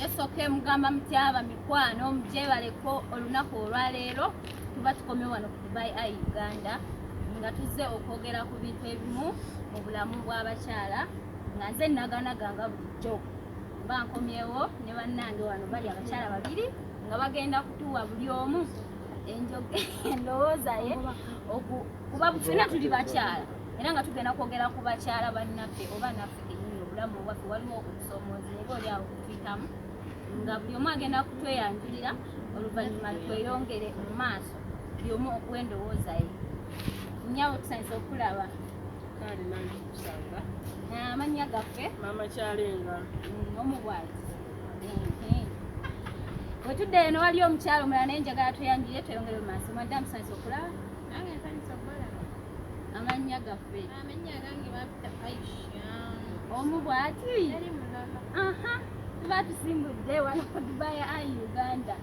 Yesoke mugamba mtyaba mikwano mjebaleko olunaku olwaleero tuba tukomye wano ku Eye Uganda nga tuzze okwogera ku bintu ebimu mu bulamu bw'abakyala nga nze naganaganga bulijjo mba nkomyewo ne bannange wano bali abakyala babiri nga bagenda kutuwa buli omu endowooza ye kuba ffenna tuli bakyala era nga tugenda kwogera ku bakyala bannaffe oba naffe kennyini obulamu bwaffe waliwo okusomooza eba oli awo kutuyitamu nga buli omu agenda kutweyanjulira oluvannyuma tweyongere mu maaso buli omu okuwa endowooza ye nyawo tusanyusa okulaba kale nange kusanga amannya gaffe mama kyalenga omubwati wetudde eno wali omukyalo omulala naye njagala tweyanjulire tweyongere mu maaso madamu tusanyusa okulaba nange nsanyusa okulaba amannya gaffe amannya gange bapita Aisha omubwati yali mulala tuba tusimbudde wano ku Eye Uganda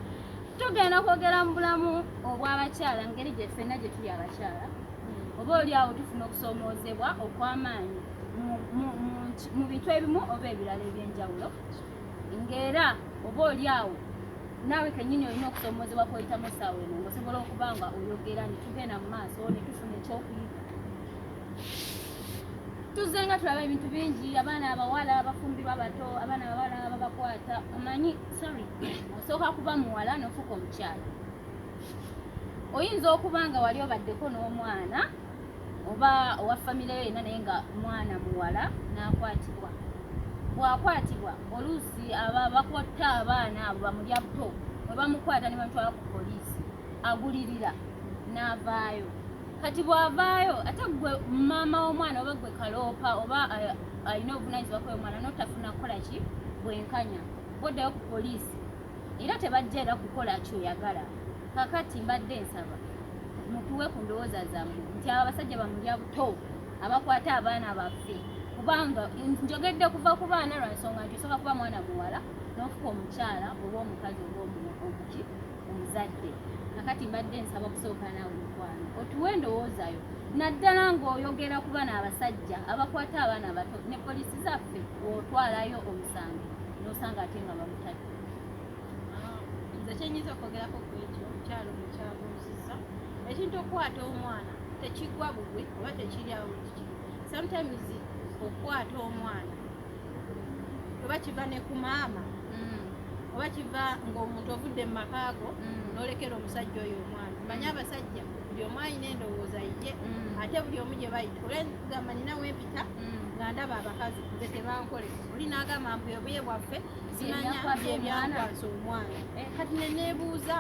tugenda kwogera mu bulamu obw'abakyala ngeri gye ffenna gye tuli abakyala oba oli awo tufuna okusoomoozebwa okw'amaanyi mu bintu ebimu oba ebirala eby'enjawulo ng'era oba oli awo naawe kennyini olina okusoomoozebwa kw'oyitamu essaawa eno ng'osobola okuba nga oyogera ne tugenda mu maaso ne tufuna ekyokuyiga tuzze nga tulaba ebintu bingi abaana abawala abafumbirwa abato abaana abawala ababakwata omanyi osooka kuba muwala n'ofuuka omukyala oyinza okuba nga wali obaddeko n'omwana oba owa famire yo yenna naye nga mwana muwala n'akwatibwa bw'akwatibwa oluusi bakwata abaana abo bamulya buto bwe bamukwata ne bamutwala ku poliisi agulirira n'avaayo kati bw'avaayo ate gwe maama w'omwana oba gwe kaloopa oba alina obuvunanyizibwa kw'omwana n'otafuna kukola ki bwenkanya boddayo ku poliisi era tebajja era kukola kyoyagala kakati mbadde nsaba mutuwe ku ndowooza zammwe nti abasajja bamulya buto abakwata abaana baffe kubanga njogedde kuva ku baana lwa nsonga nti osooka kuba mwana muwala n'ofuka omukyala oba omukazi oba omuki omuzadde kakati mbadde nsaba okusooka naawe mukwano otuwe endowoozayo naddala ng'oyogera ku baana abasajja abakwata abaana abato ne poliisi zaffe w'otwalayo omusango n'osanga ate nga bamutadde nze kyenyiza okwogerako ku ekyo omukyalo mukyabuuzizza ekintu okukwata omwana tekigwa bugwe oba tekiryawo kiki sometimes okukwata omwana oba kiva ne ku maama oba kiva ng'omuntu ovudde mu makaago n'olekera omusajja oyo omwana manye abasajja buli omu alina endowooza ye ate buli omu gye bayita olwegamba ninawe empita nga ndaba abakazi nze tebankole oli n'agamba mbuyebuye bwaffe simanya byebyankwasa omwana kati neneebuuza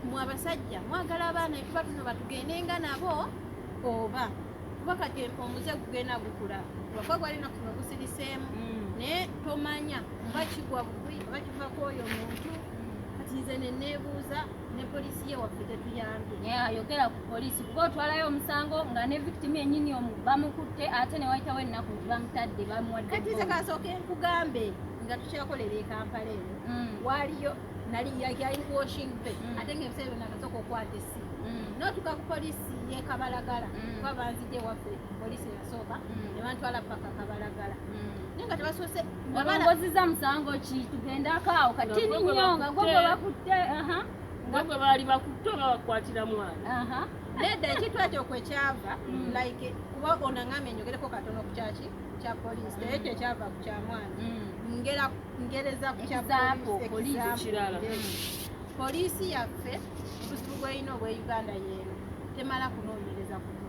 mwe abasajja mwagala abaana ekuba tuno batugendenga nabo oba kuba kati omuze gugenda gukula lwakuba gwalina kuno gusiriseemu naye tomanya oba kigwa bugwi oba kivako oyo omuntu kati nze neneebuuza ne poliisi ye waffe tetuyambye ayogera ku poliisi kuba otwalayo omusango nga ne victim yennyini bamukutte ate ne wayitawo ennaku nti bamutadde bamuwadde kati nze kasooke nkugambe nga tukyakolera ekampala eno waaliyo nali yali washing bay ate ngaebiseera byonna kasooka okwata essimu n'otuka ku poliisi ye Kabalagala kuba banzidde waffe poliisi yasooka ne bantwala paka Kabalagala naye nga tebasoose olongoziza musango ki tugendako awo kati nnyo nga gwe bakutte nga bwe baali bakutte nga bakwatira mwana nedda ekitwa ekyo kwekyava like kuba ono ngambye nyogereko katono ku kyaki kya poliisi naye ekyo ekyava ku kya mwana ngereza ku kya poliisi kirala poliisi yaffe obuzibu bw'erina obwe Uganda yeeno temala kunoonyereza kuno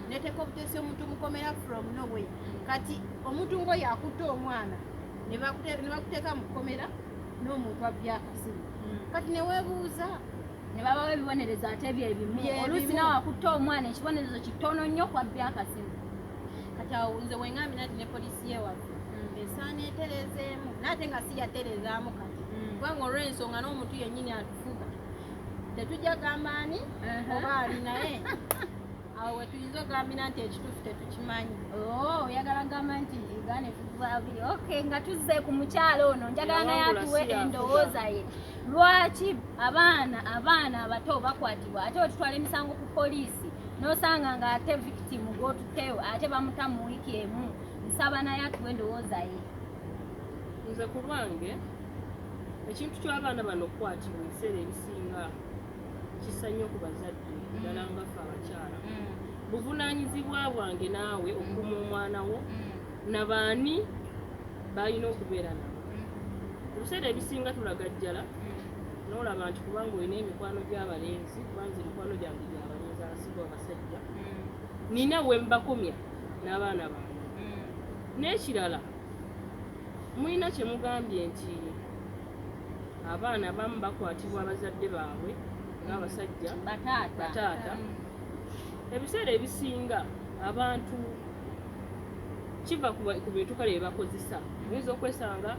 neteka obuteesi omuntu mukomera from nowhere kati omuntu ng'oyo akutte omwana ne bakuteeka mu kukomera n'omuntu abya akasimu kati neweebuuza ne babawo ebibonerezo ate byebimu oluusi nawe akutte omwana ekibonerezo kitono nnyo kwabbya akasimu kati awo nze wengambi nati ne poliisi yewaffe esaana eterezeemu naate nga si yaterezaamu kati kubanga olw'ensonga n'omuntu yennyini atufuga tetujja gamba ani oba ali naye awo wetuyinza ogambira nti ekituufu tetukimanyi oyagala gamba nti Uganda efubabiri nga tuzze ku mukyalo ono njagala naye atuwe endowooza ye lwaki abaana abato bakwatibwa ate wetutwala emisango ku poliisi n'osanga nga ate victim g'otutteyo ate bamuta mu wiiki emu nsaba naye atuwe endowooza ye nze ku lwange ekintu ky'abaana bano okukwatibwa ebiseera ebisinga kisanya ku bazadde ddala nga ffe abakyala buvunaanyizibwa bwange naawe okuuma omwana wo nabaani balina okubeera nabo ebiseera ebisinga tulagajjala n'olaba nti kubanga olina emikwano gy'abalenzi kubanza emikwano gyange gy'abalenzi abasinga abasajja nina we mbakomya n'abaana bange n'ekirala mulina kye mugambye nti abaana abamu bakwatibwa abazadde baabwe ng'abasajja bataata ebiseera ebisinga abantu kiva ku bintu kale bye bakozesa oyinza okwesanga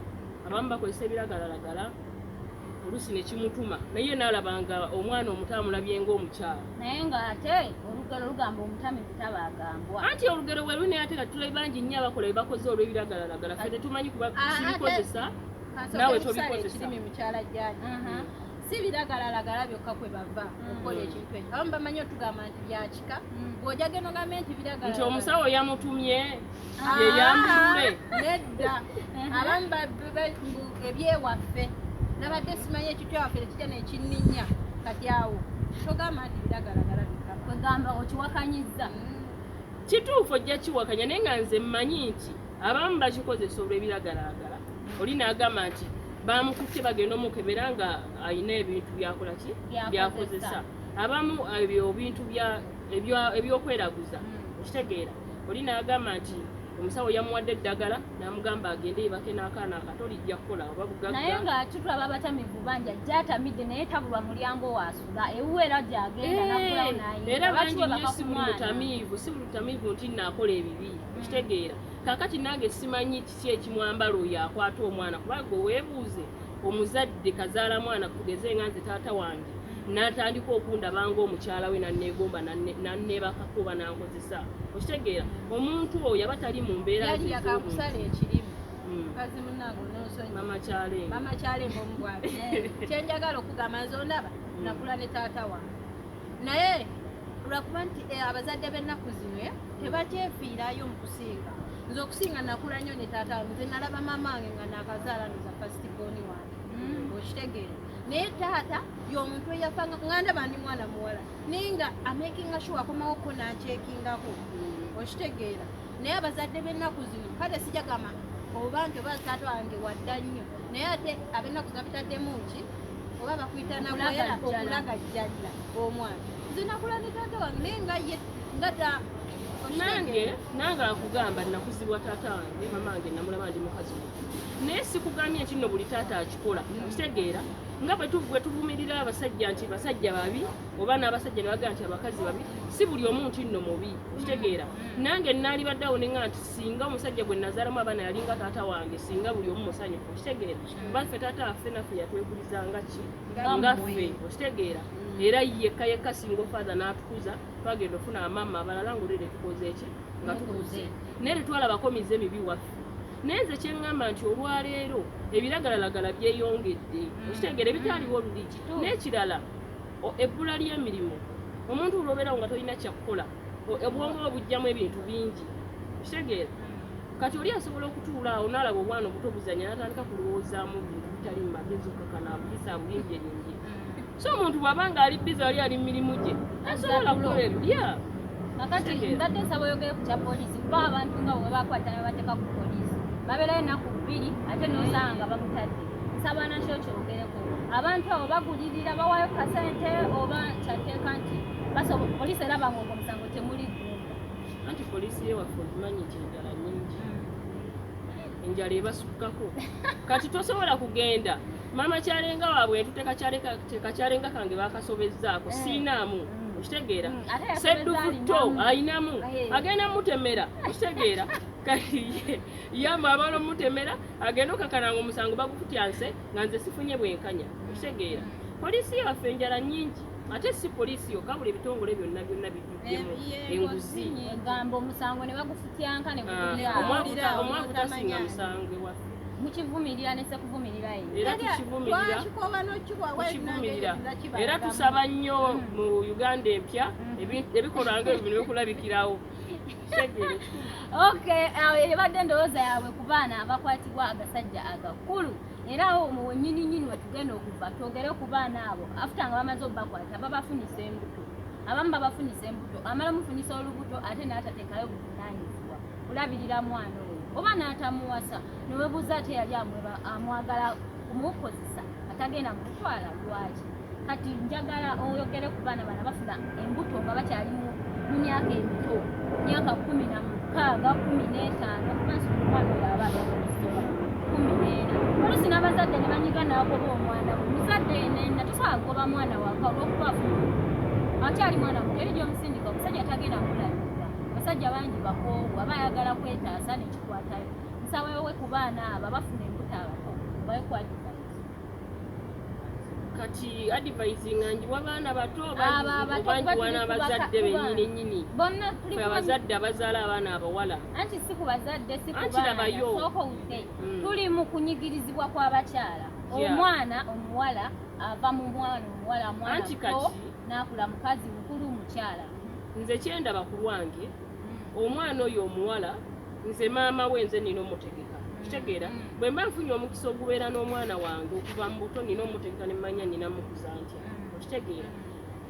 abamu bakozesa ebiragalalagala oluusi ne kimutuma naye naalabanga omwana omuto amulabye ng'omukyala naye ng'ate olugero lugamba omutamivu tabaagambwa anti olugero bwe luni ate kati tulabe bangi nnyo abakola bye bakoze olw'ebiragalalagala ffe tetumanyi kuba kibikozesa naawe tobikozesa ekirimi mukyala jjaaji si biragalalagala byokka kwe bava okukola ekintu ekyo abamu bamanyi otugamba nti byakika bw'ojagenda ogambe nti biragalala nti omusawo yamutumye yeyambule nedda abamu ebyewaffe nabadde simanyi ekintu ewaffe tekijja nekinninya kati awo togamba nti biragalagala bikama kwegamba okiwakanyizza kituufu ojja kiwakanya naye nga nze mmanyi nti abamu bakikozesa olw'ebiragalagala oli n'agamba nti bamukutte bagenda omukebera nga alina ebintu byakola ki byakozesa abamu ebyo bintu ebyokweraguza okitegeera oli n'agamba nti omusawo yamuwadde eddagala n'amugamba agende yebake n'akaana akato lijja kukola oba bugagga naye nga tutulaba abatamivu bangi ajja atamidde naye tabulwa mulyango waasula ewuwe era gyagenda nakulawo nayinga era bangi nnyo si buli mutamivu nti naakola ebibi okitegeera kakati nange simanyi kiki ekimwambala oyo akwata omwana kubanga oweebuuze omuzadde kazaala mwana kugeze nga nze taata wange n'atandika okundaba ng'omukyala we nanneegomba nanneebakako oba nankozesa okitegeera omuntu oyo aba tali mu mbeera yakakusala ekirimu mukazi munange onosonyi mama kyalemba omubwabi kyenjagala okugamba nze ondaba nakula ne taata wange naye lwakuba nti abazadde b'ennaku zino tebakyefiirayo mu kusinga nze okusinga nakula nnyo ne taata wange nze nalaba mama wange nga nakazaala ndoza fasitiboni wange okitegeera naye taata y'omuntu eyafanga ngandaba ndi mwana muwala naye nga amakinga sure akomawoko nankyekingako okitegeera naye abazadde b'ennaku zino kale sijagamba oba nti oba taata wange wadda nnyo naye ate ab'ennaku zino bitaddemu ki oba bakuyita nakwera okulagajjalla omwana nze nakula ne taata wange naye nga ye ngata nange akugamba nakuzibwa taata wange mama wange namulaba ndi mukazi naye sikugambye nti nno buli taata akikola okitegeera nga bwe tuvumirira abasajja nti basajja babi oba n'abasajja ne bagamba nti abakazi babi si buli omu nti nno mubi okitegeera nange naalibaddeawo nenga nti singa omusajja gwe nazaalamu abaana yalinga taata wange singa buli omu musanyufu okitegeera kuba ffe taata waffe naffe yatwegulizanga ki nga ffe okitegeera era yekka singa ofather n'atukuza twagenda ofuna amama abalala ngaolere tukoze eki nga tukuze naye tetwalabako mize mibi waffe naye nze kyeŋŋamba nti olwaleero ebiragalalagala byeyongedde okitegeera ebitaliwo luli n'ekirala ebbula ly'emirimu omuntu olwobeerawo nga tolina kyakkola obwongo bujjamu ebintu bingi okitegeera kati oli asobola okutuula awo n'alaba obwana obuto buzanya n'atandika kulowoozaamu bintu bitali mu magezi okakana abulisa abulimbyelimbi so omuntu bw'abanga ali biza ali ali mirimu gye asobola kukola ebulya kakati mbadde nsaba oyogere ku kya poliisi kuba abantu nga bwe bakwata ne bateeka ku poliisi babeerayo ennaku bbiri ate nosanga nga bamutadde nsaba nakyo kyogereko abantu abo bagulirira bawaayo kasente oba kyateeka nti poliisi eraba ngaogwo omusango temuli ggumba anti poliisi yewaffe okimanyi nti enjala nnyingi enjala ebasukkako kati tosobola kugenda mama kyalenga waabwe entuteeka kyalenga kange bakasobezzaako siinaamu okitegeera sedduvutto ayinamu agenda mutemera okitegeera yamba abaana omutemera agenda okakananga omusango bagukutyanse nga nze sifunye bwenkanya okitegeera poliisi yaffe enjala nnyingi ate si poliisi yokka buli ebitongole byonna bijjuddemu enguzi egamba omusango ne bagufutyanka ne omwavu tasinga musango waffe mukivumirira ne sekuvumirira era tukivumirira era tusaba nnyo mu Uganda empya ebikolwa nga ebyo bikulabikirawo okay ebadde endowooza yaabwe ku baana abakwatibwa agasajja agakulu era awo nyini wetugenda okuva twogere ku baana abo after nga bamaze obbakwata babafunisa embuto abamu babafunisa embuto amala mufunisa olubuto ate n'atateekayo buvunaanyizibwa kulabirira mwana oyo oba n'atamuwasa newebuuza ate yali amwagala kumukozesa atagenda mukutwala lwaki kati njagala oyogere ku baana bana bafuna embuto nga bakyali mu myaka emito myaka 16 15 kubansi omwana oyo aba abaokusoba 14 oluusi n'abazadde ne banyiga n'agoba omwana we muzadde yenenna tosobola kugoba mwana waka olw'okubafuna akyali mwana muto eri gy'omusindika omusajja tagenda mulabirira abasajja bangi bakoowa bayagala kwetaasa nekikwatayo nsawewe ku baana abo bafuna embuto abato bayekwadi kati advising njiwa baana bato banjiwana abazadde bennyini fe abazadde abazaala abaana abawala anti si ku bazadde si ku baana sooka udde tuli mu kunyigirizibwa kw'abakyala omwana omuwala ava mu mwana omuwala mwana muto n'akula mukazi mukulu mukyala nze kyendaba ku lwange omwana oyo omuwala nze maama we nze nina omutegeka kitegeera bwe mba nfunye omukisa ogubeera n'omwana wange okuva mu buto nina omutegeka ne mmanya nina mukuza ntya okitegeera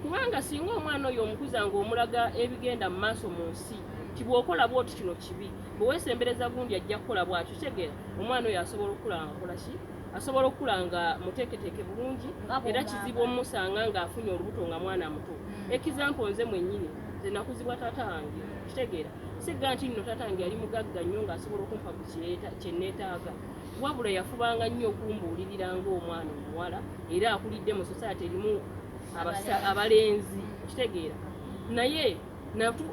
kubanga singa omwana oyo omukuza ng'omulaga ebigenda mu maaso mu nsi tibwokola bwoti kino kibi bwe weesembereza gundi ajja kukola bwatyo kitegeera omwana oyo asobola okukula nga kola ki asobola okukula nga muteeketeeke bulungi era kizibu omumusanga ng'afunye olubuto nga mwana muto ekizampo nze mwennyini nze nakuzibwa taata wange kitegeera sigga nti nno taata wange yali mugagga nnyo ng'asobola okumpa ku kye neetaaga wabula yafubanga nnyo okumbuulirira ng'omwana omuwala era akulidde mu society erimu abalenzi kitegeera naye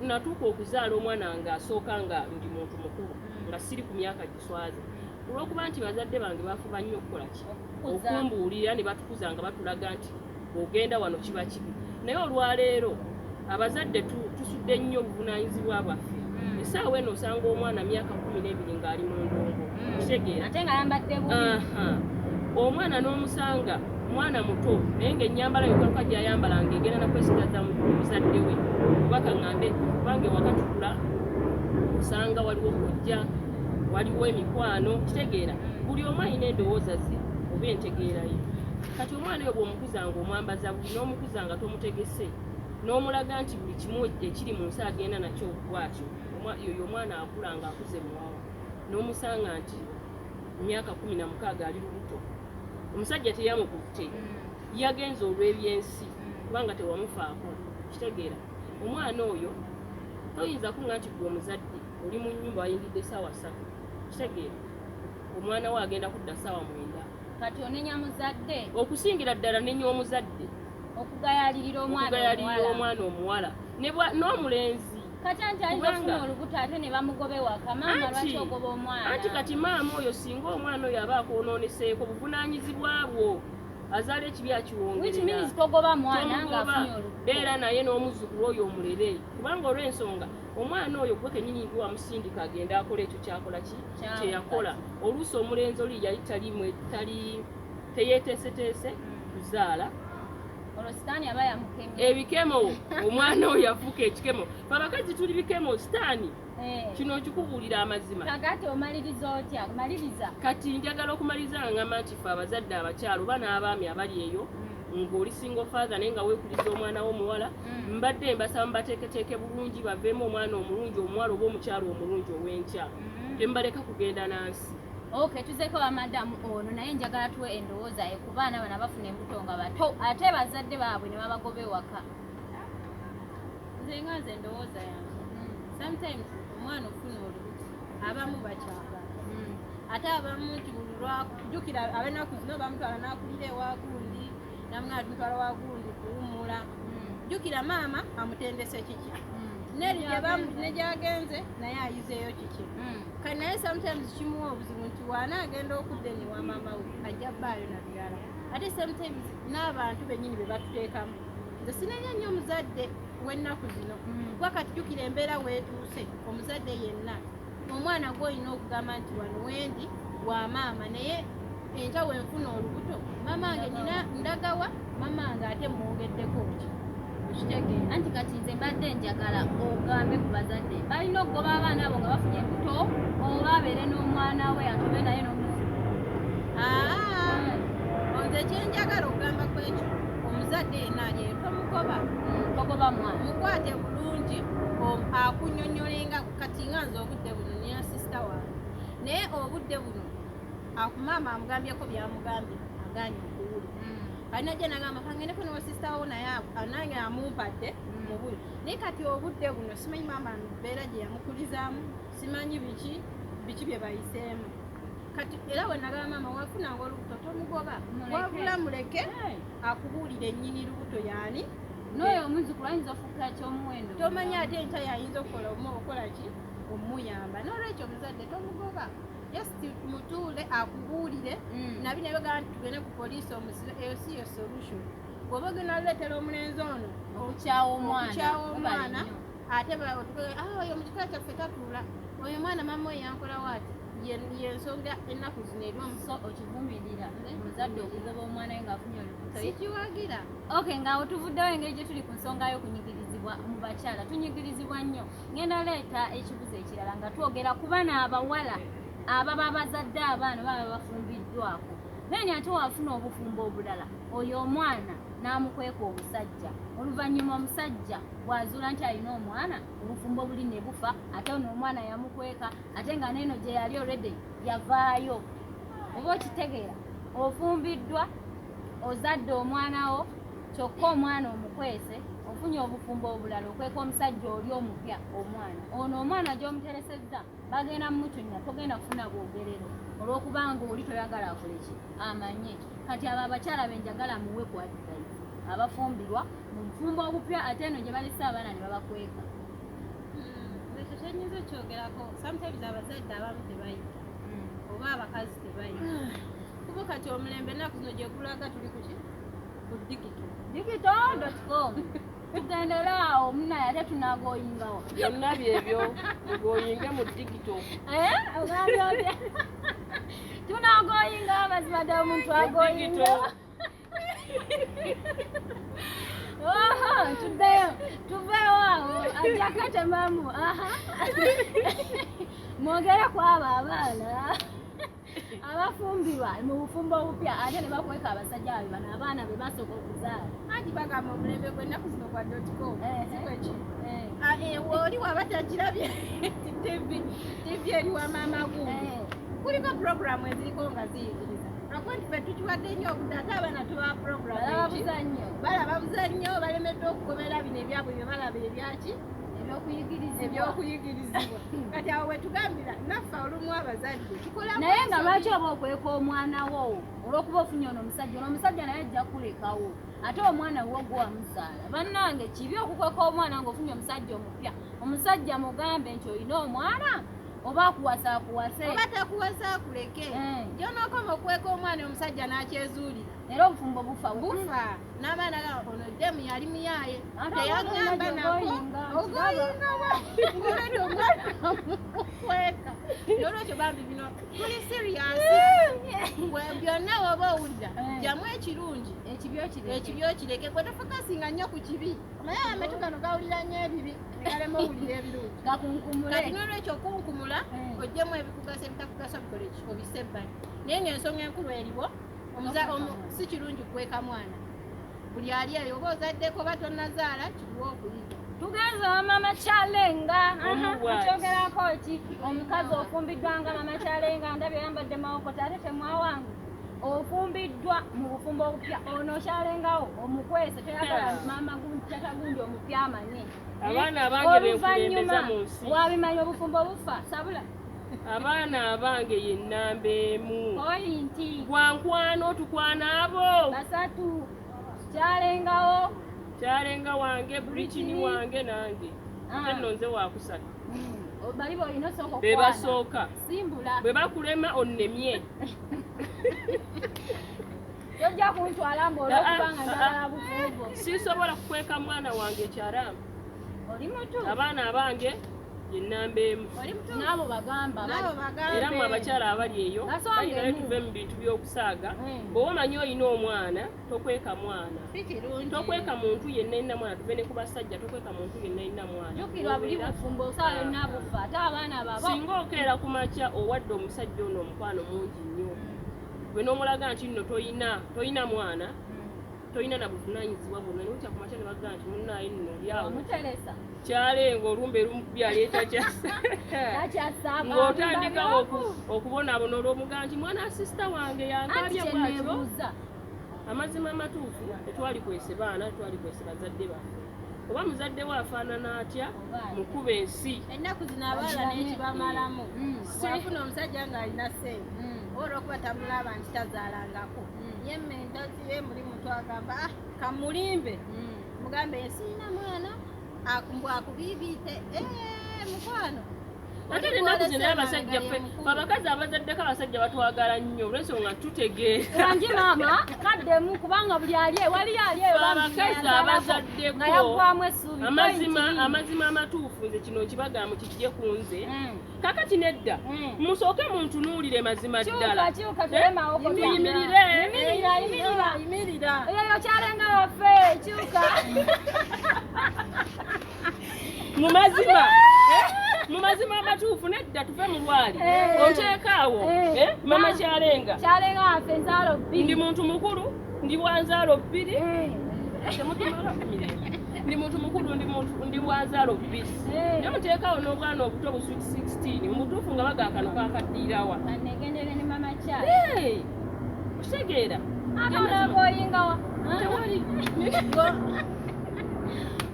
natuuka okuzaala omwana nga asooka nga ndi muntu mukulu nga siri ku myaka giswaza olw'okuba nti bazadde bange bafuba nnyo okukola ki okumbuulira ne batukuza nga batulaga nti ogenda wano kiba kibi naye olwaleero abazadde tusudde nnyo obuvunaanyizibwa bwaffe essaawa eno osanga omwana myaka 12 ng'ali mu ndongo kitegeera ate nga yambadde omwana n'omusanga mwana muto naye ng'ennyambala yokaka gy'ayambalanga egenda nakwesigaza muzadde we kubaka ŋŋambe kubange wakatukula osanga waliwo kojja waliwo emikwano kitegeera buli omu alina endowooza ze oba entegeera ye kati omwana oyo bw'omukuzanga omwambaza buli n'omukuzanga tomutegese n'omulaga nti buli kimu ekiri mu nsi agenda nakyo bwatyo yoyo omwana akula nga akuze muwawa n'omusanga nti myaka 16 ali lubuto omusajja teyamukutte yagenza olw'ebyensi kubanga tewamufaako kitegeera omwana oyo toyinza kunga nti gwe omuzadde oli mu nnyumba wayingidde essaawa 3 kitegeera omwana we agenda kudda ssaawa 9 kati onenya muzadde okusingira ddala nenya omuzadde okugayalirira omwana omuwala n'omulenzi kati anti ayinza okufuna olubuto ate ne bamugobe waka maama lwaki ogoba omwana anti kati maama oyo singa omwana oyo aba akoonooneseeko buvunaanyizibwa bwo azaala ekibi akiwongerera togoba mwana ng'afunye olubuto beera naye n'omuzzukulu oyo omulere kubanga olw'ensonga omwana oyo gwe kennyini nti wamusindika agenda akola ekyo kyakola ki kyeyakola oluusi omulenzi oli yali teyeeteeseteese kuzaala sitaani aba yamukemye ebikemo omwana oyo afuuka ekikemo abakazi tuli bikemo sitaani kino okikubuulira amazima kakati omaliriza otya maliriza kati njagala okumaliriza nga ngamba nti fe abazadde abakyalo oba n'abaami abali eyo ng'oli single father naye nga weekuliza omwana w'omuwala mbadde mbasaba mubateeketeeke bulungi baveemu omwana omulungi omuwala oba omukyalo omulungi ow'enkya temubaleka kugenda nansi okay tuzeko wa madamu ono naye njagala tuwe endowooza ye ku baana bana bafuna embuto nga bato ate bazadde baabwe ne babagoba ewaka nze nga nze endowooza yange sometimes omwana ofuna olubuto abamu bakyagala ate abamu nti buli lwakujjukira ab'ennaku zino bamutwala n'akulira ewagundi namutwala wagundi kuwumula jjukira maama amutendese kiki ne gyagenze naye ayizeeyo kiki kati naye sometimes kimuwa obuzibu nti waana agenda okudda eni wa maama we ajja bbaayo nabyala ate sometimes n'abantu bennyini be batuteekamu nze sinenya nnyo omuzadde w'ennaku zino kuba kati jjukira embeera weetuuse omuzadde yenna omwana gw'olina okugamba nti wano wendi wa maama naye enkya wenfuna olubuto maama wange nina ndagawa maama wange ate mwongeddeko ki okitegeera anti kati nze mbadde njagala ogambe ku bazadde balina okugoba abaana abo nga bafunye embuto oba abeere n'omwana we atobe naye n'omuzukulu nze kyenjagala okugamba ku ekyo omuzadde yenaaye togoba mwana mukwate bulungi akunyonyolenga kati nga nze obudde buno nina sisita wange naye obudde buno akumaama amugambyeko byamugambye aganye okuwulira kalina gye nagamba kangendeko newa sisita wo naye nange amumpadde mubuli naye kati obudde buno simanyi maama mbeera gye yamukulizaamu simanyi biki bye bayiseemu kati era we nagamba maama wafunanga olubuto tomugoba wabula muleke akubuulira ennyini lubuto yaani n'oyo omuzukulu ayinza okufuuka ky'omuwendo tomanyi ate nta yayinza okukola ki omuyamba n'olwekyo omuzadde tomugoba just mutuule akubuulire nabi naye bagamba nti tugende ku poliisi omusibe eyo si yo solution bw'oba ogenda leetera omulenzi ono okukyawa omwana ate oyo mu kikala kyaffe tatuula oyo mwana mama we yankola waati yensonga ennaku zino eri omuso okivumirira omuzadde okugoba omwana we ng'afunye olubuto sikiwagira okay ngaawo tuvuddewo engeri gye tuli ku nsonga y'okunyigirizibwa mu bakyala tunyigirizibwa nnyo ngenda leeta ekibuzo ekirala nga twogera ku bana abawala ababa bazadde abaana baba bafumbiddwako then ate wafuna obufumbo obulala oyo omwana n'amukweka omusajja oluvannyuma omusajja bw'azuula nti alina omwana obufumbo buli ne bufa ate ono omwana yamukweka ate nga neeno gye yali already yavaayo oba okitegeera ofumbiddwa ozadde omwana wo kyokka omwana omukwese ofunye obufumbo obulala okweka omusajja oli omupya omwana ono omwana gy'omuteresezza bagenda mumutunya togenda kufuna bwogerero olw'okubanga oli toyagala akoleki amanye kati abo abakyala benjagala muwe ku advice abafumbirwa mu bufumbo obupya ate eno gye balisa abaana ne babakweka ekyo kyenyinza okyogerako sometimes abazadde abamu tebayita oba abakazi tebayita kuba kati omulembe ennaku zino gye gulaga tuli kuki ku digital.com tugendera awo munaye ate tunagoyingawo byonna byebyo tugoyinge mu digito ogambye tunagoyingawo abazibadde omuntu agoyinga tuddeyo tuveewo awo ajakatemamu mwogere kwabo abaana abafumbirwa mu bufumbo obupya ate ne bakweka abasajja abe bano abaana be basooka okuzaala anti bagamba omulembe gwennaku zino gwa .com sikweki oli waba takirabye tv eri wa maama gumu kuliko puroguramu eziriko nga ziyigiriza akonti fe tukiwadde nnyo obudde ate abaana tuba puroguramu balaba buzannyo balemeddwa okugobera bino ebyabwe bye balaba ebyaki ebyokuyigirizibwa kati awo wetugambira naffe olumu abazadde naye nga lwaki oba okweka omwana wo olw'okuba ofunye ono omusajja naye ajja kulekawo ate omwana wo gwamuzaala bannange kibi okukweka omwana ng'ofunye omusajja omupya omusajja mugambe nti olina omwana oba akuwasa akuwase oba takuwasa akuleke gyonookoma okweka omwana omusajja n'akyezuulira era obufumbo bufa n'abaana ono ddemu yali muyaaye teyagamba nako ogoyingawa ngoledi omwana amukweka olwekyo bambi bino tuli siriyasi byonna woba owulira jamu ekirungi ekibyokireke gwe tofakasinga nnyo ku kibi omaye ametu gano gawulira nnyo ebibi negalema owulira ebirungi kati n'olwekyo okunkumula ogyemu ebikugasa ebitakugasa bikoleki obise ebbali naye ng'ensonga enkulu eriwo si kirungi kukweka mwana buli ali eyo oba ozaddeko oba tonnazaala kikuwa okuyiga tugenza wamama kyalenga okyogerako ki omukazi ofumbiddwa nga mama kyalenga ndabye yambadde mawokota ate temwawangu ofumbiddwa mu bufumbo obupya ono kyalengawo omukwese toyagala mama tata gundi omupya amanye abaana abange benkulembeza mu nsi wabimanya obufumbo bufa sabula abaana abange yennamba emu oyinti gwankwano tukwana abo basatu kyalengawo kyalenga wange britini wange nange nno nze wakusatu bali boyina soko be basooka simbula bwe bakulema onnemye tojja kuntwala ng'olwokubanga njagala bufumbo sisobola kukweka mwana wange ekyalamu oli mutu abaana abange yennamba emu nabo bagamba era mu abakyala abali eyo ayinayo tuve mu bintu by'okusaaga bw'oba omanyi olina omwana tokweka mwana tokweka muntu yenna alina mwana tuve ne ku basajja tokweka muntu yenna alina mwana jukirwa buli bufumbo osaala olina bufa ate abaana babo singa okeera ku makya owadde omusajja ono omukwano mungi nnyo gwe n'omulaga nti nno toyina mwana toyina na buvunaanyizibwa bwonna nokya ku makya ne baga nti munnaayi nno olyawo kyalenga olumbe erumu byaleeta ng'otandikawo okubonaabona olw'omuga nti mwana asisita wange yangaabya bwatyo amazima amatuufu tetwali kwese baana tetwali kwese bazadde baffe oba muzadde we afaanana atya mukuba ensi ennaku zino abaala nekibamalamu wafuna omusajja ng'alina ssente oba okuba tamulaba nti tazaalangako yemmentaziye mulimu twagamba kamulimbe mugambe yesiina mwana akubiibiite mukwano ate ennaku zino abasajja ffe abakazi abazaddeko abasajja batwagala nnyo olw'ensonga tutegeera wangi maama kaddemu kubanga buli waliyo aliyo abakazi abazaddeko amazima amatuufu nze kino nkibagamba kijje ku nze kakati nedda musooke muntunuulire mazima ddala yimirira eyo kyalenga waffe kyuka mu mazima amatuufu nedda tuve mu lwali onteekaawo mama kyalenga waffe nzaalo bbiri ndi muntu mukulu ndi wanzaalo bbiri ndi muntu mukulu ndi wanzaalo bbiri naye muteekaawo n'obwana obuto bu 16 mubutuufu nga bagakano kakaddiirawa anegendere ne mama kyalo okitegeera akalagoyingawa tewali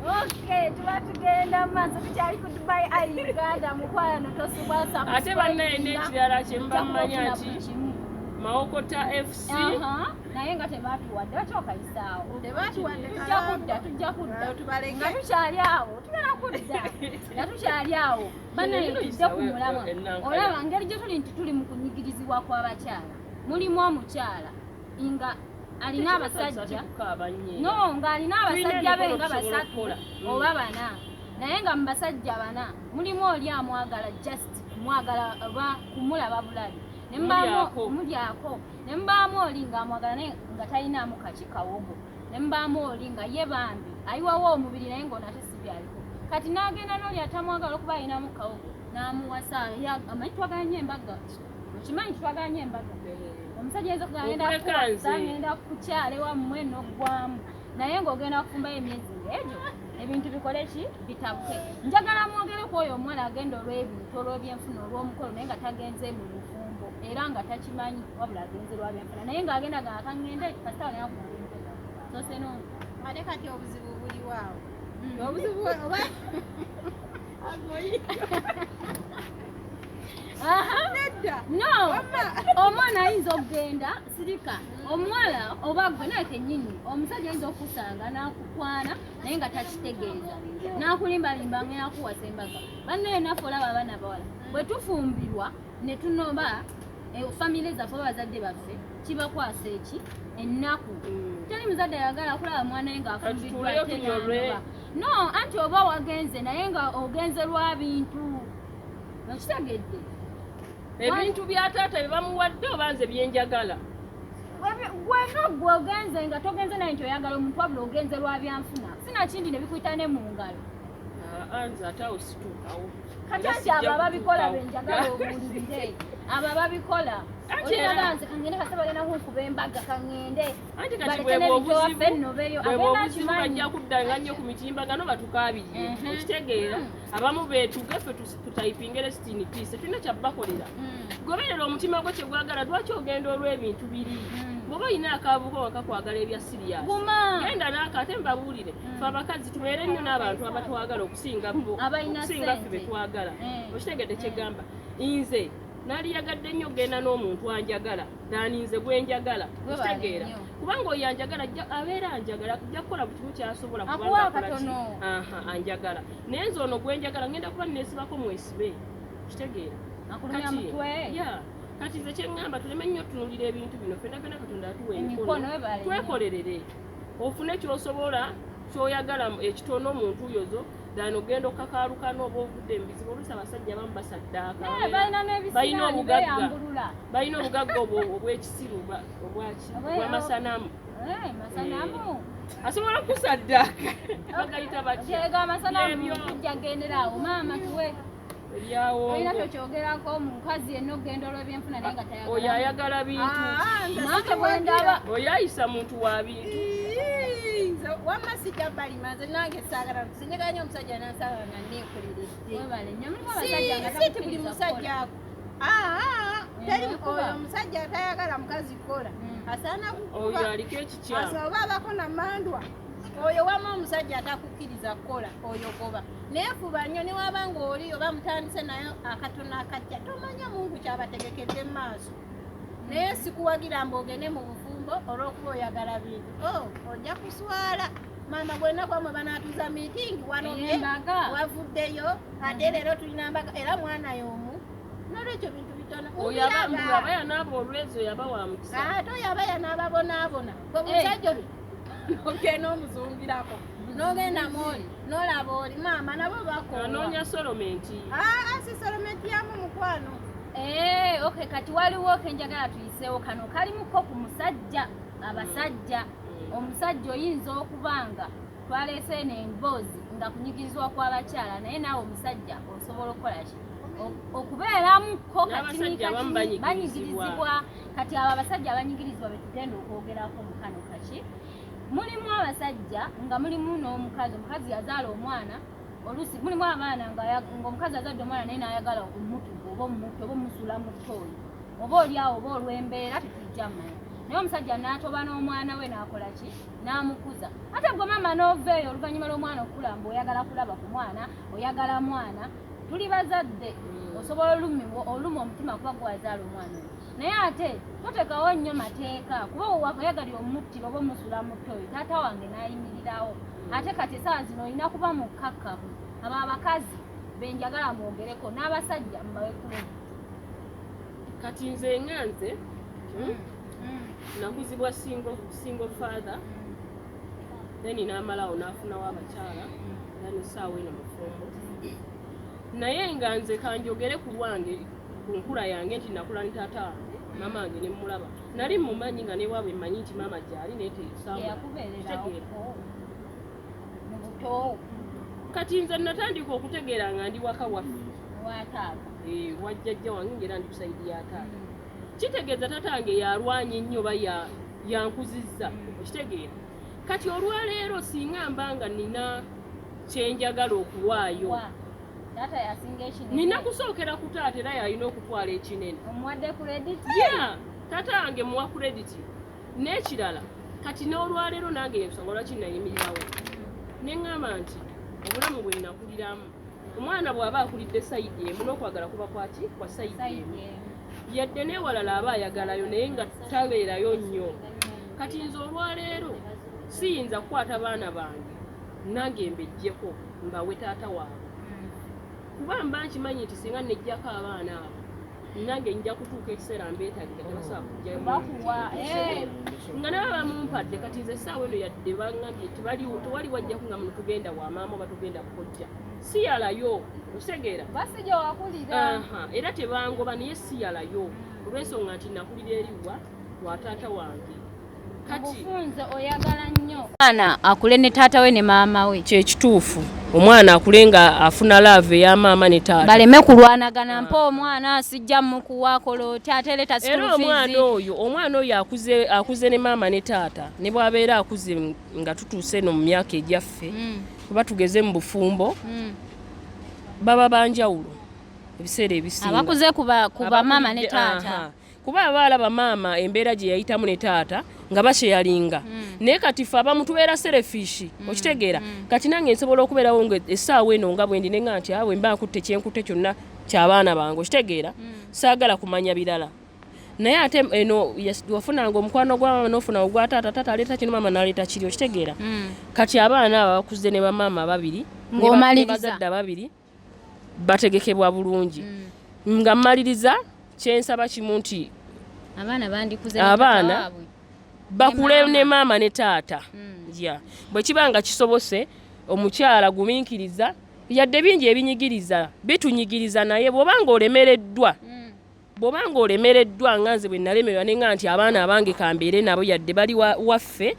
Okay, tuba tugenda maaso tukyali ku Dubai Eye Uganda mukwano tosubwasa ate bannaye n'ekirala kye mbamanya nti Mawokota FC naye nga tebatuwadde bakyokayisaawo tebatuwadde tujja kudda nga tukyali awo tugenda kudda nga tukyali awo bannaye tujja ku mulama olaba ngeri gye tuli nti tuli mu kunyigirizibwa kw'abakyala mulimu omukyala nga alina abasajja ng'alina abasajja be nga basatu oba bana naye nga mu basajja bana mulimu oli amwagala just mwagala oba kumulaba bulali mulyako ne mubaamu oli ng'amwagala naye nga talinaamu kaki kawogo ne mubaamu oli nga ye bambi ayiwawo omubiri naye ng'onate si byaliko kati n'agenda n'oli atamwagala okuba alinamu kawogo n'amuwasa amanyi twaganye embaga okimanyi twaganye embaga omusajja ayinza okugenda kukyala ewammwe n'oggwamu naye ng'ogenda kufumbayo emyezi ng'egyo ebintu bikole ki bitabuke njagala mwogere ku oyo omuwala agenda olw'ebintu olw'ebyenfuna olw'omukolo naye nga tagenze mu bufumbo era nga takimanyi wabula agenze lwabyenfuna naye ng'agenda gakangende kasitawa naye akulimbe soseno ate kati obuzibu buliwaawo obuzibu oba no omwana ayinza okugenda sirika omuwala oba gwe naye kennyini omusajja ayinza okusanga n'akukwana naye nga takitegeeza n'akulimbalimba ngenda kuwasa embaga bannaye naffe olaba abaana bawala bwe tufumbirwa ne tunoba famire zaffe oba bazadde baffe kibakwasa eki ennaku teri muzadde ayagala kulaba mwana we ng'afumbiddwa no anti oba wagenze naye nga ogenze lwa bintu okitegedde ebintu bya taata bye bamuwadde oba nze byenjagala gweno gwe ogenze nga togenze naye nti oyagala omuntu wabula ogenze lwa byanfuna sina kindi ne bikuyita ne mu ngalo nze ate awo situukawo kati anti abo ababikola benjagala obuulirire abo ababikola oliraga nze kangende kase bagenda kunkuba embaga kangende anti kati bwebuzibu bajja kuddanga nnyo ku mitimbagano batukaabirire okitegeera abamu beetuge ffe tutayipinga resitini piisi tulina kyabakolera goberera omutima gwe kyegwagala lwaki ogenda olw'ebintu biri bw'oba olina akaavuko wakakwagala ebya siriyasi genda naako ate mbabuulire fe abakazi tubeere nnyo n'abantu abatwagala okusinga ffe betwagala okitegedde kyegamba nze naliyagadde nnyo ogenda n'omuntu anjagala naninze gwenjagala okitegeera kubanga oyo anjagala abeera anjagala ajja kukola buli kimu kyasobola anjagala naye nze ono gwenjagala ngenda kuba neesibako mwesibe okitegeera kati nze kyeŋŋamba tuleme nnyo tunulira ebintu bino fena katonda atuwa emikono twekolerere ofune kyosobola kyoyagala ekitono omuntu yozo dano ogenda okakaalukana oba ovudde mu bizibu oluusi abasajja abamu basaddaaka balina obugagga obw'ekisiru obwamasanamu asobola okusaddaaka bagayita batyagenderaawo maama tuwe Yawo. Oyina kyokyogerako mukazi yenna okugenda olw'ebyenfuna naye nga tayagala. Oyo ayagala bintu. Nange bwe ndaba. Oyo ayisa muntu wa bintu. Wamma sijjabbali maze nange saagala sinjaganya omusajja nansaagala nga neekuliridde. Webale nnyo mulimu abasajja nga si buli musajja ako. Teri oyo omusajja atayagala mukazi kola asaana kukuba. Oyo aliko ekikyamu. Asoba abako na mandwa. Oyo wamma omusajja atakukkiriza kukola oyo goba. Naye fuba nnyo ne waba ng'oli oba mutandise nayo akatono akajja tomanya Mungu kyabategekedde mu maaso. Naye sikuwagira mbogende mu bufumbo olw'okuba oyagala bintu. Ojja kuswala. Maama bwena kwamwe banaatuza meeting wano wavuddeyo ate leero tulina mbaga era mwana y'omu. Nolwekyo bintu bitono. Oyo aba yanaaba olwezi oyo aba wa mukisa. Ate oyo aba yanaababonaabona. Gwe musajja oli ogenda omuzungirako. N'ogenda mwoli n'olaba oli maama nabo bakola. Anoonya solomenti. Si solomenti yamu mukwano. Okay, kati waliwo kenjagala tuyiseewo kano kalimuko ku musajja abasajja. Omusajja oyinza okubanga twaleese n'emboozi nga kunyigirizwa kw'abakyala naye naawe omusajja osobola okukola ki okubeeramuko kati banyigirizibwa kati abo abasajja abanyigirizibwa betugenda okwogerako mu kano kaki mulimu abasajja nga mulimu n'omukazi omukazi yazaala omwana oluusi mulimu abaana ng'omukazi azadde omwana naye n'ayagala omutugo oba omutu oba omusula mu ttooyi oba oliawo oba olw'embeera tetujjamanya naye omusajja n'atoba n'omwana we n'akola ki n'amukuza ate gwe maama n'oveeyo oluvannyuma lw'omwana okukulamba oyagala kulaba ku mwana oyagala mwana tuli bazadde osobola oluma omutima kuba gwazaala omwana oyo naye ate totekawo nnyo mateeka kuba wakayagalira omuttira oba omusula mu ttooyi taata wange n'ayimirirawo ate kati essaawa zino olina kuba mukkakkamu abo abakazi benjagala mwogereko n'abasajja mubawe kulemu kati nze nganze nakuzibwa single father then n'amalawo n'afunawo abakyala then essaawa eno mufumbo naye nga nze kanjogere ku lwange ku nkula yange nti nakula ni taata wange maama wange ne mmulaba nali mumanyi nga newaabwe mmanyi nti maama gyali naye kati nze natandika okutegeera nga ndi waka waffe wajjajja wange ngera ndi kusaidi ya taata kitegeeza taata wange yalwanye nnyo oba yankuzizza okitegeera kati olwaleero singa mbanga nina kyenjagala okuwaayo nina kusookera ku taata era yalina okutwala ekinene taata wange muwa kurediti n'ekirala kati n'olwaleero nange ensonga lwaki nayimirirawo neŋŋamba nti obulamu bwe nakuliramu omwana bw'aba akulidde sayidi emu n'okwagala kuba kwaki kwa sayidi emu yadde n'ewalala aba ayagalayo naye nga tabeerayo nnyo kati nze olwaleero siyinza kukwata baana bange nange mbejjeko mbawe taata waabwe kuba mba nkimanyi nti singa nejjako abaana abo nange nja kutuuka ekiseera mbeetagire tebasobola kujjayo nga nabo bamumpadde kati nze essaawa eno yadde baŋŋambye tewali wajjaku nga muno tugenda wa maama oba tugenda kukojja siyalayo okitegeera era tebangoba naye siyalayo olw'ensonga nti nakulira eriwa lwa taata wange obufunze oyagala nnyo omwana akule ne taata we ne maama we kyekituufu omwana akule nga afuna laave ya maama ne taata baleme kulwanagana mpa omwana sijja mukuwakolo taata leeta era omwana oyo akuze ne maama ne taata ne bw'abeera akuze nga tutuuse eno mu myaka egyaffe kuba tugeze mu bufumbo baba banjawulo ebiseera ebisinga abakuze kuba maama ne taata kuba abaalaba maama embeera gye yayitamu ne taata nga bakyeyalinga naye kati ffe abamu tubeera serefishi okitegeera kati nange nsobola okubeerawo nga essaawa eno nga bwe ndi nenga nti awe mba nkutte kyenkutte kyonna ky'abaana bange okitegeera saagala kumanya birala naye ate eno wafunanga omukwano gwa maama n'ofuna ogwa taata taata aleeta kino maama n'aleeta kiri okitegeera kati abaana abo bakuze ne bamaama babiri ne bazadde babiri bategekebwa bulungi nga mmaliriza kyensaba kimu nti abaana bakule ne maama ne taata bwe kiba nga kisobose omukyala gumiikiriza yadde bingi ebinyigiriza bitunyigiriza naye bw'obanga olemereddwa nga nze bwe nalemererwa ne nga nti abaana abange kambeere nabo yadde bali waffe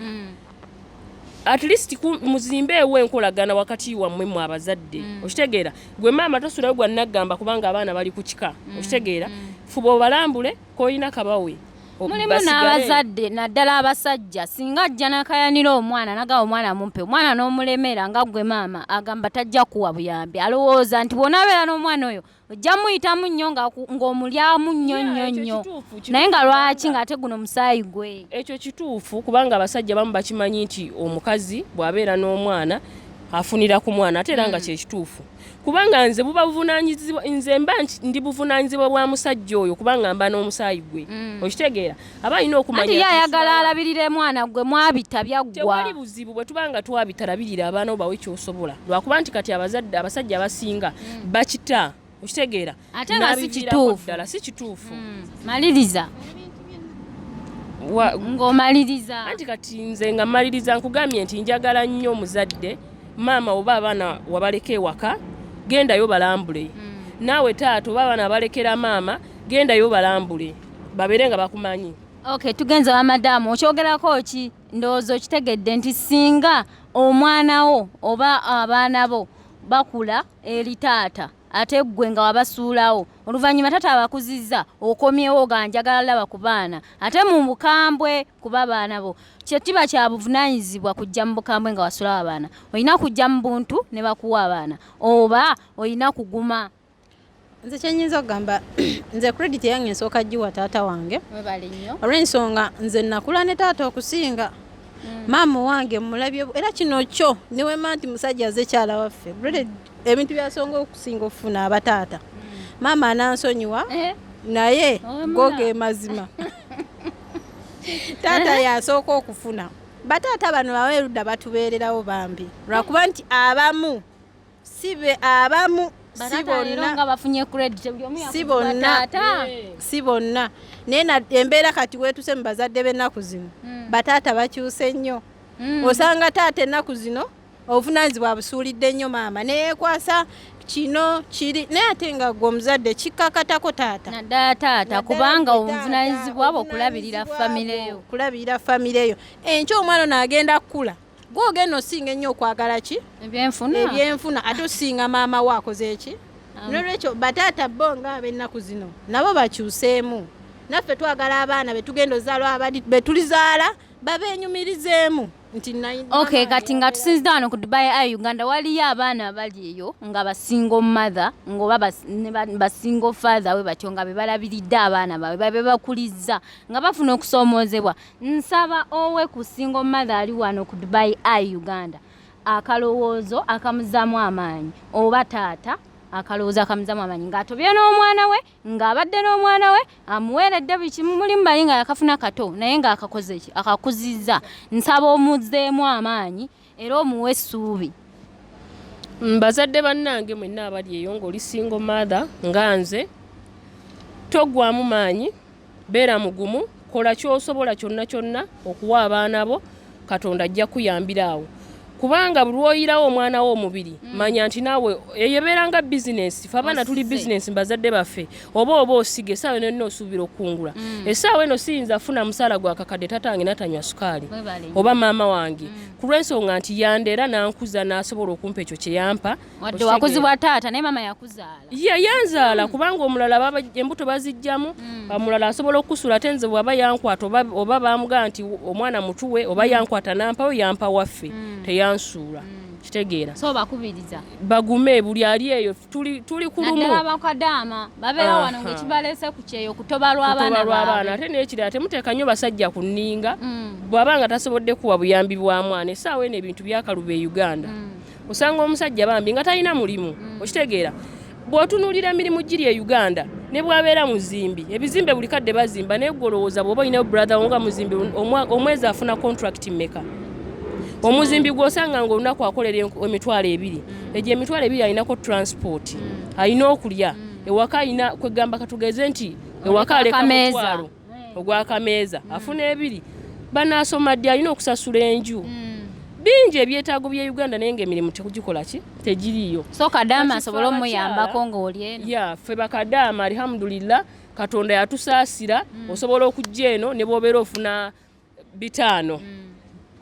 at least muzimbe ewe enkolagana wakati wammwe mu abazadde okitegeera gwe maama tosulayo gwa nagamba kubanga abaana bali ku kika okitegeera fuba obalambule koyina kabawe mulimu n'abazadde naddala abasajja singa ajja n'akayanira omwana nagawa omwana mumpe omwana n'omulemera nga gwe maama agamba tajja kuwa buyambi alowooza nti bw'onaabeera n'omwana oyo ojja muyitamu nnyo ng'omulyamu nnyo naye nga lwaki ng'ate guno musaayi gwe ekyo kituufu kubanga abasajja bamu bakimanyi nti omukazi bw'abeera n'omwana afunira ku mwana ate era nga kyekituufu kubanga nze ndi buvunaanyizibwa bwa musajja oyo kubanga mba n'omusaayi gwe okitegeera aba alina okumanya anti yayagala alabirire mwana gwe mwabita byaggwa tewali buzibu bwe tubanga twabita labirira abaana obawe kyosobola lwakuba nti kati abasajja abasinga bakita okitegeera ate nga si kituufu maliriza ng'omaliriza anti kati nze nga maliriza nkugambye nti njagala nnyo omuzadde maama oba abaana wabaleka ewaka gendayo balambule naawe taata oba abaana balekera maama gendayo balambule babeere nga bakumanyi. Okay, tugenza wa madamu okyogerako ki ndowooza okitegedde nti singa omwana wo oba abaana bo bakula eri taata ate gwe nga wabasuulawo oluvannyuma taata abakuzizza okomyewo ga njagala laba ku baana ate mu bukambwe kuba baana bo kiba kya buvunaanyizibwa kujja mu bukambwe nga wasuulawo abaana olina kujja mu buntu ne bakuwa abaana oba olina kuguma. Nze kyenyinza okugamba nze credit yange nsooka giwa taata wange olw'ensonga nze nakula ne taata okusinga maama wange mulabye era kino kyo niwe manti musajja aze kyala waffe ebintu byasonga okusinga okufuna abataata maama anansonyiwa naye goge mazima taata yasooka okufuna bataata bano baweerudda batubeererawo bambi lwakuba nti abamu si bonna naye embeera kati weetuse mu bazadde b'ennaku zino bataata bakyuse nnyo osanga taata ennaku zino obuvunaanyizibwa abusuulidde nnyo maama neyekwasa kino kiri naye ate nga gwe omuzadde kikkakatako taata naddala taata kubanga obuvunaanyizibwa bwo okulabirira famire yo enkyo omwana n'agenda kukula gw'ogenda osinga ennyo okwagala ki ebyenfuna ate osinga maama we akoze eki nolwekyo bataata bo nga ab'ennaku zino nabo bakyuseemu naffe twagala abaana betugenda ozaala betulizaala babeenyumirizeemu nti okay kati nga tusinzidde wano ku Dubai Eye Uganda waliyo abaana abali eyo nga basingo mother ngoba basingo father we batyo nga bebalabiridde abaana baabwe babe bakuliza nga bafuna okusoomoozebwa nsaba owe ku singo mother ali wano ku Dubai Eye Uganda akalowoozo akamuzaamu amaanyi oba taata akalowoozo akamuzaamu amaanyi ng'atobye n'omwana we ng'abadde n'omwana we amuweeredde buli kimu mulimu bali nga yakafuna kato naye ng'akakoze ki akakuzizza nsaba omuzzeemu amaanyi era omuwe essuubi. Bazadde bannange mwenna abali eyo ng'oli single mother nga nze toggwamu maanyi beera mugumu kola ky'osobola kyonna okuwa abaana bo Katonda ajja kuyambira awo kubanga bulwoyirawo omwana wo omubiri manya nti naawe eyebeeranga bizinesi fe abaana tuli bizinesi mbazadde baffe oba osige essaawa eno nnyo osuubira okungula essaawa eno siyinza funa musaala gwa kakadde tatange natanywa sukaali oba maama wange ku lw'ensonga nti yandeera nankuza n'asobola okumpa ekyo kye yampa wadde wakuzibwa taata naye maama yakuzaala yanzaala kubanga omulala embuto bazijjamu omulala asobola okusula ate nze bw'aba yankwata oba bamugaa nti omwana mutuwe oba yankwata nampawo yampa waffe teyansuula kitegeera so bakubiriza bagume buli ali eyo tuli ku lumu naddala bakadaama babeera wano ng'ekibalese ku kyeyo kutoba lw'abaana ate n'ekirala temuteeka nnyo basajja ku nninga bw'abanga tasobodde kuwa buyambi bwa mwana essaawa eno ebintu byakaluba e Uganda osanga omusajja bambi nga talina mulimu okitegeera bw'otunuulira emirimu giri e Uganda ne bwabeera muzimbi ebizimbe buli kadde bazimba naye gwe olowooza bw'oba olinayo brother wo nga muzimbi omwezi afuna contract mmeka omuzimbi gw'osanga ng'olunaku akolera emitwalo 2 egyo emitwalo 2 alinako transport alina okulya ewaka alina kwegamba katugeze nti ewaka aleka mutwalo ogw'akameeza afuna 2 banaasoma ddi alina okusasula enju bingi ebyetaago bya Uganda naye ng'emirimu tekugikola ki tegiriyo so kadaama asobole omuyambako ng'oli eno ffe bakadaama alhamdulillah Katonda yatusaasira osobola okujja eno ne bw'obeera ofuna 5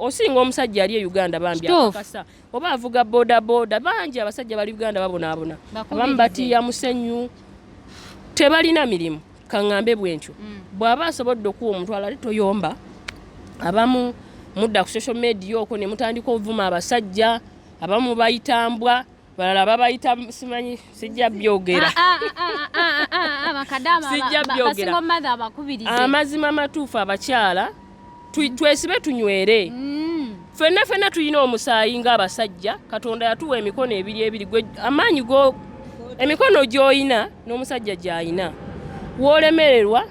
osinga omusajja ali e Uganda bambi akakasa oba avuga boda bangi abasajja bali Uganda babonaabona abamu batiya musenyu tebalina mirimu kaŋŋambe bwentyo bw'aba asobodde okuwa omutwala ali toyomba abamu mudda ku social media okwo ne mutandika ovuma abasajja abamu bayitambwa balala babayita simanyi sijja byogera sijja byogera amazima amatuufu abakyala twesibe tunywere ffenna tulina omusaayi ng'abasajja katonda yatuwa emikono ebiri amaanyi go emikono gy'oyina n'omusajja gy'ayina w'olemererwa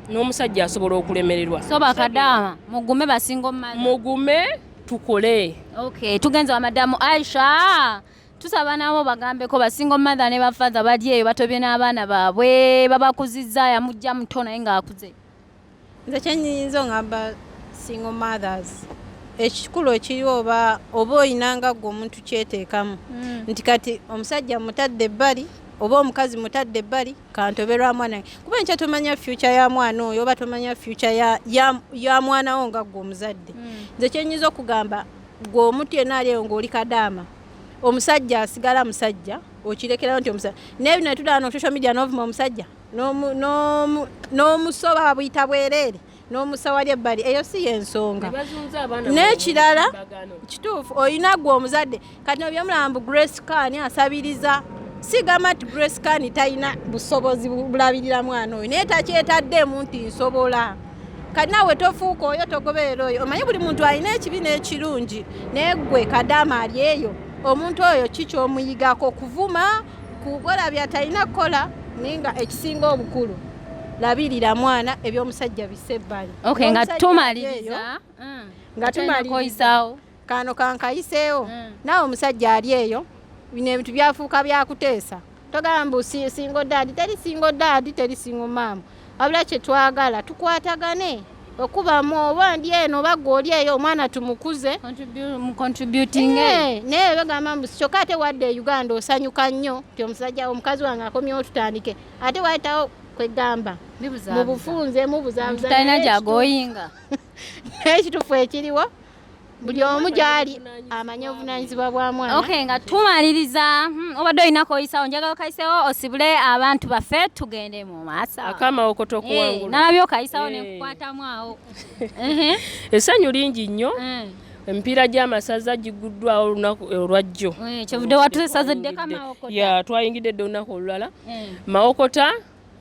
n'omusajja asobola okulemererwa so bakadaama mugume basingo mugume tukole okay tugenze wa madamu Aisha tusaba nabo bagambeko basingo mother ne bafather bali eyo batobye n'abaana baabwe babakuzizza yamujja muto naye ng'akuze nze kyenyinza ngamba single mothers ekikulu ekiriwo oba oyinanga gwe omuntu kyeteekamu nti kati omusajja mutadde ebbali oba omukazi mutadde ebbali kantoberwa mwana kuba nkya tomanya future ya mwana oyo oba tomanya future ya mwana wo nga gwe omuzadde nze kyenyinza okugamba gwe omuntu yenna aliyo ng'oli kadaama omusajja asigala musajja okirekerayo nti omusajja n'ebino netudala no social media n'ovuma omusajja n'omusoba buyita bwereere n'omusawali ebbali eyo si yensonga n'ekirala kituufu oyina gwe omuzadde kati nobyomulamba Grace Kani asabiriza sigamba nti Grace Kani talina busobozi bulabirira mwana oyo naye takyetaddemu nti nsobola kati nawe tofuuka oyo togoberera oyo omanyi buli muntu alina ekibi n'ekirungi naye gwe kadaama ali eyo omuntu oyo kikyomuyigako kuvuma kukola byatalina kukola naye nga ekisinga obukulu labirira mwana ebyomusajja bisebbali okay nga tumaliriza nga tumaliriza kano kankayiseewo nawe omusajja ali eyo bino ebintu byafuuka byakuteesa togamba singo daadi teri singo maama wabula kyetwagala tukwatagane okubamu oba ndi eno oba gwe oli eyo omwana tumukuze contributing naye bagamba mbu kyokka ate wadde e Uganda osanyuka nnyo ti omusajja omukazi wange akomyewo tutandike ate wayitawo kwegamba mu bufunze mubuzaabuza talina gyagoyinga n'ekitufu ekiriwo buli omu gyali amanye obuvunaanyizibwa bwa mwana okay nga tumaliriza obadde olinako oyisawo njagala okayisewo osibule abantu baffe tugende mu maaso akamawokoto okuwangula nalabye okayisawo nenkukwatamu awo essanyu lingi nnyo emipiira gy'amasaza giguddwawo olunaku olwajjo kyovudde watusaziddeko amawokota twayingidde dde olunaku olulala mawokota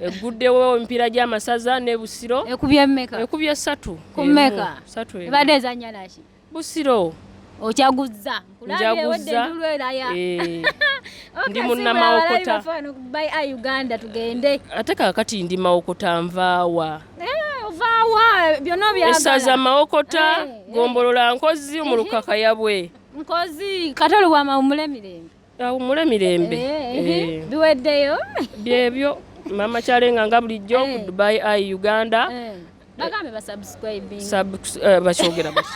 eguddewo emipiira gy'amasaza ne Busiro ekubye mmeka ekubye 3 ku mmeka ebadde ezannya naki Busiro okyaguzza njaguzza ndi munnamawokota by Eye Uganda tugende ate kakati ndi mawokota nvaawa ovaawa byonna byagala essaza mawokota gombolola nkozi mu lukaka yabwe nkozi katolo bwama umule mirembe biweddeyo byebyo mama kyalenga nga bulijjo ku Dubai Eye Uganda bagambe basubscribing bakyogera basi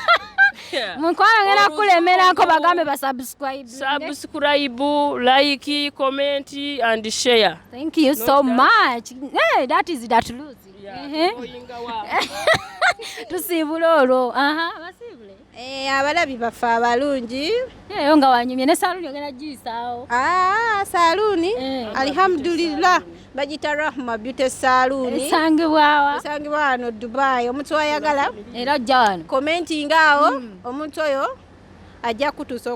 munkwala ngera kulemerako bagambe basubscribe like comment and share thank you so much that is that lose tusibule olwo basibule abalabi baffe abalungi eyo nga wanyumye ne saluni ogenda giyisaawo saluni alhamdulillah bagita Rahma Beauty Saluni esangibwa wano Dubai omuntu ayagala era ajja wano commenting awo omuntu oyo ajja kutuusa